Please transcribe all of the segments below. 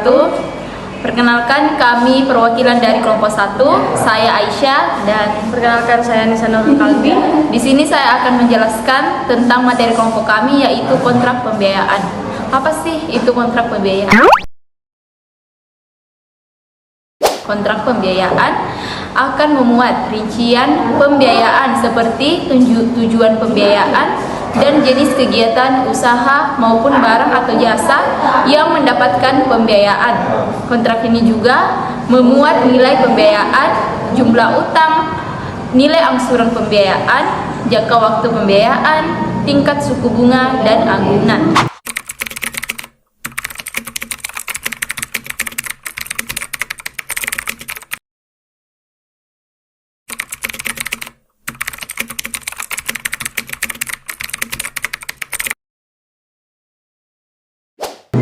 wabarakatuh. Perkenalkan, kami perwakilan dari kelompok 1. Saya Aisyah dan Perkenalkan, saya Nisa Nurul Kalbi. di sini saya akan menjelaskan tentang materi kelompok kami, yaitu kontrak pembiayaan. Apa sih itu kontrak pembiayaan? Kontrak pembiayaan akan memuat rincian pembiayaan seperti tujuan pembiayaan dan jenis kegiatan usaha maupun barang atau jasa yang mendapatkan pembiayaan. Kontrak ini juga memuat nilai pembiayaan, jumlah utang, nilai angsuran pembiayaan, jangka waktu pembiayaan, tingkat suku bunga, dan anggunan.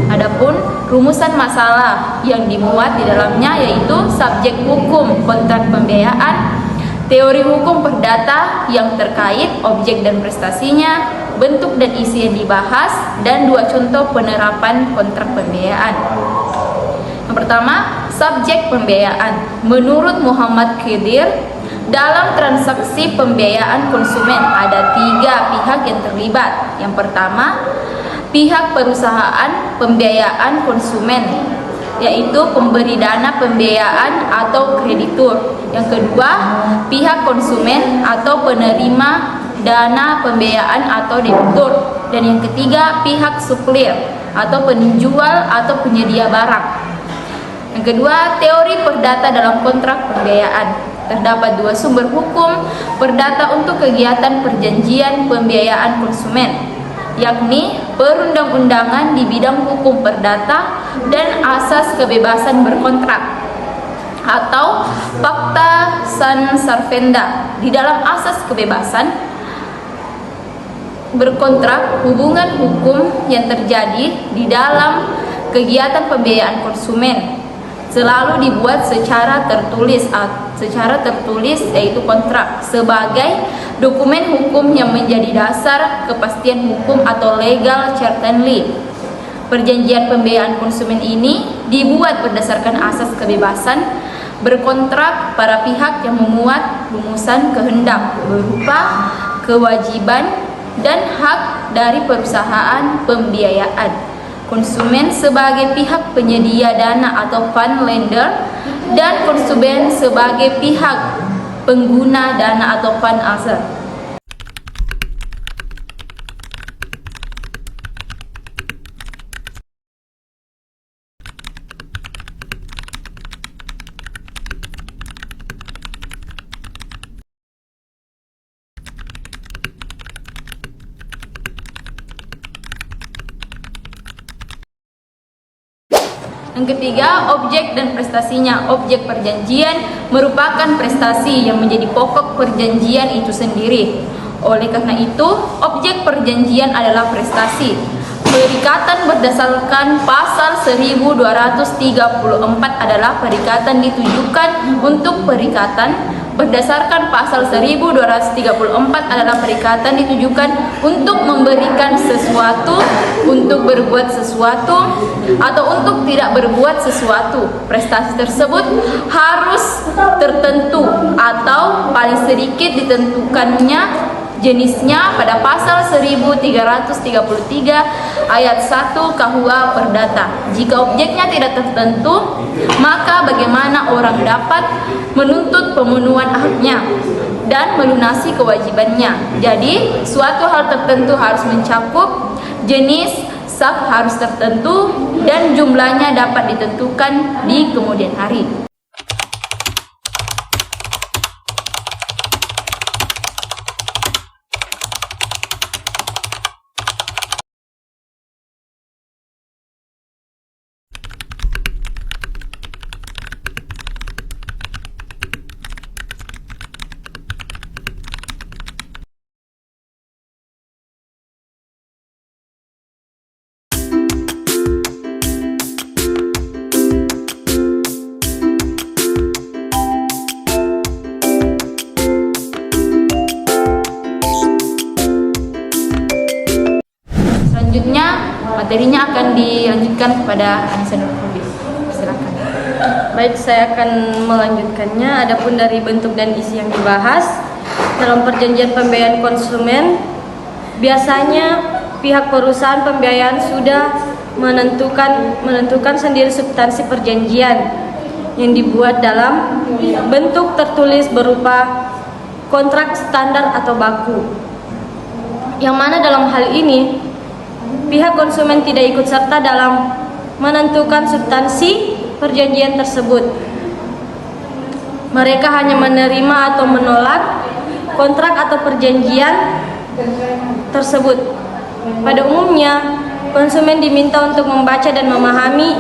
Adapun rumusan masalah yang dimuat di dalamnya yaitu subjek hukum kontrak pembiayaan, teori hukum perdata yang terkait objek dan prestasinya, bentuk dan isi yang dibahas, dan 2 contoh penerapan kontrak pembiayaan. Yang pertama, subjek pembiayaan. Menurut Muhammad Khidir, dalam transaksi pembiayaan konsumen ada 3 pihak yang terlibat. Yang pertama, pihak perusahaan pembiayaan konsumen, yaitu pemberi dana pembiayaan atau kreditur. Yang kedua, pihak konsumen atau penerima dana pembiayaan atau debitur. Dan yang ketiga, pihak supplier atau penjual atau penyedia barang. Yang kedua, teori perdata dalam kontrak pembiayaan. Terdapat 2 sumber hukum perdata untuk kegiatan perjanjian pembiayaan konsumen, yakni perundang-undangan di bidang hukum perdata dan asas kebebasan berkontrak atau Fakta San Sarvenda. Di dalam asas kebebasan berkontrak, hubungan hukum yang terjadi di dalam kegiatan pembiayaan konsumen selalu dibuat secara tertulis yaitu kontrak sebagai dokumen hukum yang menjadi dasar kepastian hukum atau legal certainty. Perjanjian pembiayaan konsumen ini dibuat berdasarkan asas kebebasan berkontrak para pihak yang memuat rumusan kehendak berupa kewajiban dan hak dari perusahaan pembiayaan, konsumen sebagai pihak penyedia dana atau fund lender, dan konsumen sebagai pihak pengguna dana atau fund user. Yang ketiga, objek dan prestasinya. Objek perjanjian merupakan prestasi yang menjadi pokok perjanjian itu sendiri. Oleh karena itu, objek perjanjian adalah prestasi. Perikatan berdasarkan pasal 1234 adalah perikatan ditujukan untuk perikatan. Berdasarkan pasal 1234 adalah perikatan ditujukan untuk memberikan sesuatu, untuk berbuat sesuatu, atau untuk tidak berbuat sesuatu. Prestasi tersebut harus tertentu atau paling sedikit ditentukannya jenisnya pada pasal 1333 ayat 1 KUH Perdata. Jika objeknya tidak tertentu, maka bagaimana orang dapat menuntut pemenuhan haknya dan melunasi kewajibannya? Jadi, suatu hal tertentu harus mencakup, jenis sak harus tertentu, dan jumlahnya dapat ditentukan di kemudian hari. Selanjutnya materinya akan dilanjutkan kepada Anissa Nurul Kalbi. Silakan. Baik, saya akan melanjutkannya. Adapun dari bentuk dan isi yang dibahas dalam perjanjian pembiayaan konsumen, biasanya pihak perusahaan pembiayaan sudah menentukan sendiri substansi perjanjian yang dibuat dalam bentuk tertulis berupa kontrak standar atau baku. Yang mana dalam hal ini pihak konsumen tidak ikut serta dalam menentukan substansi perjanjian tersebut. Mereka hanya menerima atau menolak kontrak atau perjanjian tersebut. Pada umumnya, konsumen diminta untuk membaca dan memahami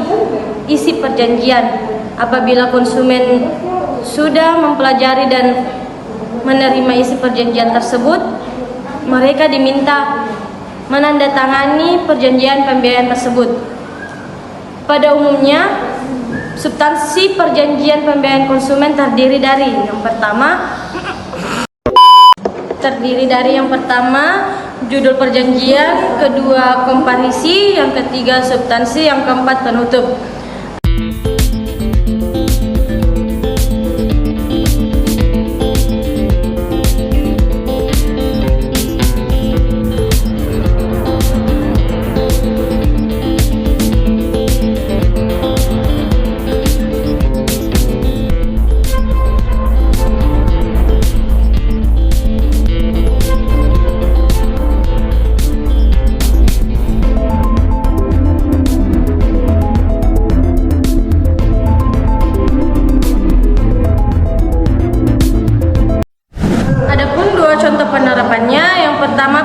isi perjanjian. Apabila konsumen sudah mempelajari dan menerima isi perjanjian tersebut, mereka diminta menandatangani perjanjian pembiayaan tersebut. Pada umumnya, substansi perjanjian pembiayaan konsumen terdiri dari yang pertama judul perjanjian, kedua komparisi, yang ketiga substansi, yang keempat penutup.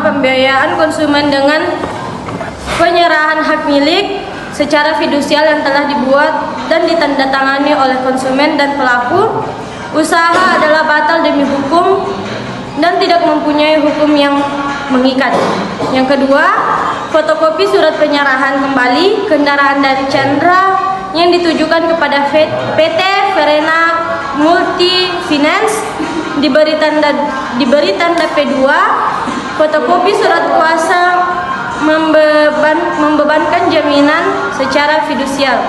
Pembiayaan konsumen dengan penyerahan hak milik secara fidusial yang telah dibuat dan ditandatangani oleh konsumen dan pelaku usaha adalah batal demi hukum dan tidak mempunyai hukum yang mengikat. Yang kedua, fotokopi surat penyerahan kembali kendaraan dari Chandra yang ditujukan kepada PT Verena Multi Finance diberi tanda P2. Fotokopi surat kuasa membebankan jaminan secara fidusial.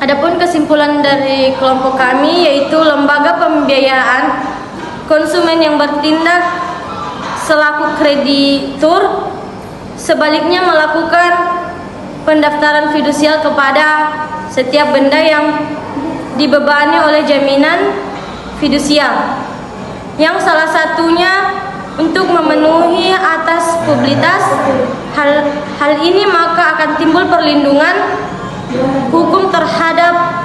Adapun kesimpulan dari kelompok kami yaitu lembaga pembiayaan konsumen yang bertindak selaku kreditur sebaliknya melakukan pendaftaran fidusial kepada setiap benda yang dibebani oleh jaminan fidusial, yang salah satunya untuk memenuhi atas publitas. Hal ini maka akan timbul perlindungan hukum terhadap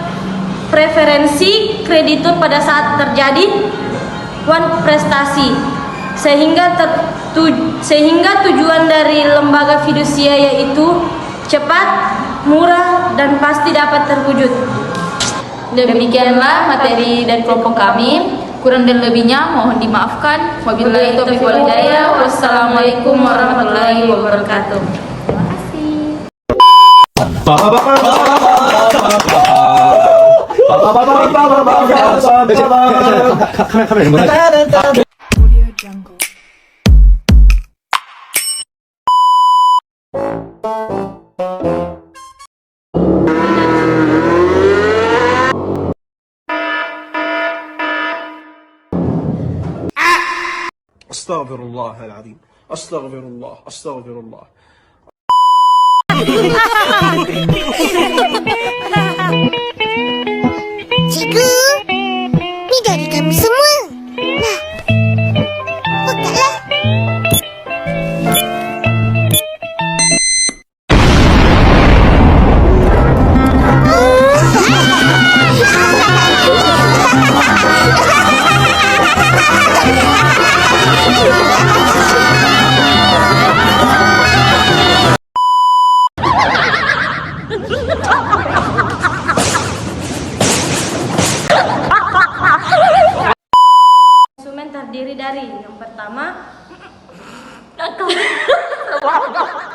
preferensi kreditur pada saat terjadi wan prestasi, sehingga tujuan dari lembaga fidusia yaitu cepat, murah, dan pasti dapat terwujud. Demikianlah materi dari kelompok kami. Kurang dan lebihnya mohon dimaafkan. Wabillahi taufiq wal hidayah. Wassalamualaikum warahmatullahi wabarakatuh. Astaghfirullahaladzim. Astaghfirullah. Astaghfirullah. Cikgu, ni dari kami semua. Nah, bukalah. kau.